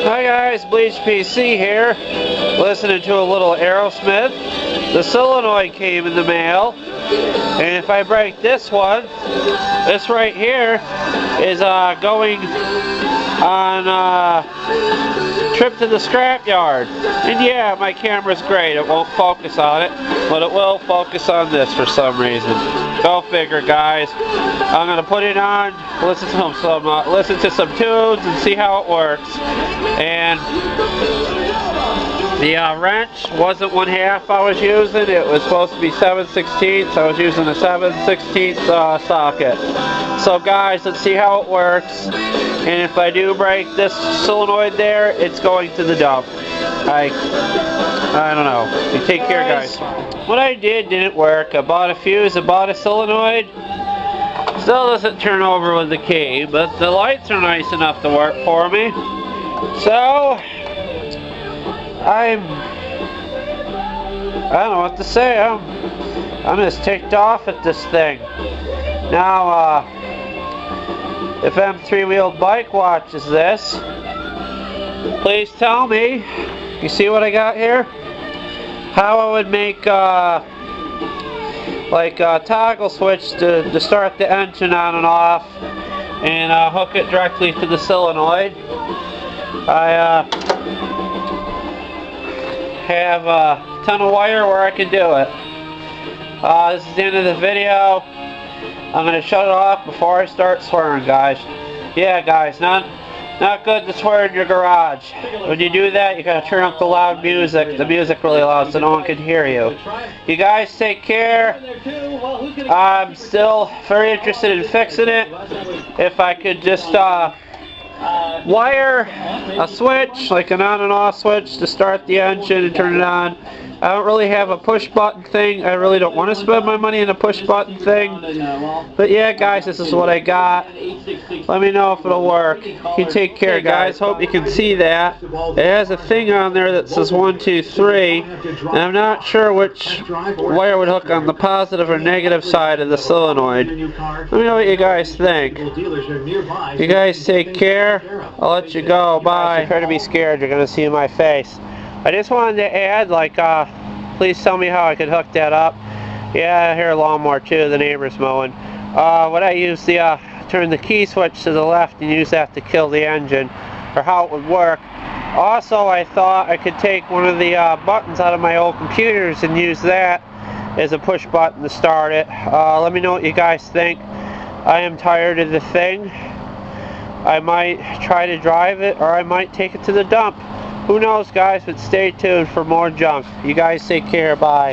Hi guys, Bleachedpc here, listening to a little Aerosmith. The solenoid came in the mail, and if I break this one, this right here is going on a trip to the scrapyard. And yeah, my camera's great, it won't focus on it, but it will focus on this for some reason. Go figure, guys. I'm gonna put it on, listen to some tunes and see how it works. And the wrench wasn't 1/2 I was using. It was supposed to be 7/16. I was using a 7/16 socket. So guys, let's see how it works. And if I do break this solenoid there, it's going to the dump. I don't know. You take care, guys. What I didn't work. I bought a fuse, I bought a solenoid. Still doesn't turn over with the key, but the lights are nice enough to work for me. So I don't know what to say. I'm just ticked off at this thing. Now, if M3-Wheeled Bike watches this, please tell me, you see what I got here? How I would make like a toggle switch to start the engine on and off, and hook it directly to the solenoid. I have a ton of wire where I can do it. This is the end of the video. I'm going to shut it off before I start swearing, guys. Yeah, guys, not good to swear in your garage. When you do that, you gotta turn up the loud music. The music really loud so no one can hear you. You guys take care. I'm still very interested in fixing it. If I could just wire a switch, like an on and off switch, to start the engine and turn it on. I don't really have a push button thing. I really don't want to spend my money on a push button thing. But yeah, guys, this is what I got. Let me know if it'll work. You take care, guys. Hope you can see that. It has a thing on there that says 1, 2, 3. And I'm not sure which wire would hook on the positive or negative side of the solenoid. Let me know what you guys think. You guys take care. I'll let you go. Bye. Try to be scared. You're going to see my face. I just wanted to add, like, please tell me how I could hook that up. Yeah, I hear a lawnmower too, the neighbor's mowing. Would I use the, turn the key switch to the left and use that to kill the engine, or how it would work. Also, I thought I could take one of the buttons out of my old computers and use that as a push button to start it. Let me know what you guys think. I am tired of the thing. I might try to drive it, or I might take it to the dump. Who knows, guys, but stay tuned for more junk. You guys take care. Bye.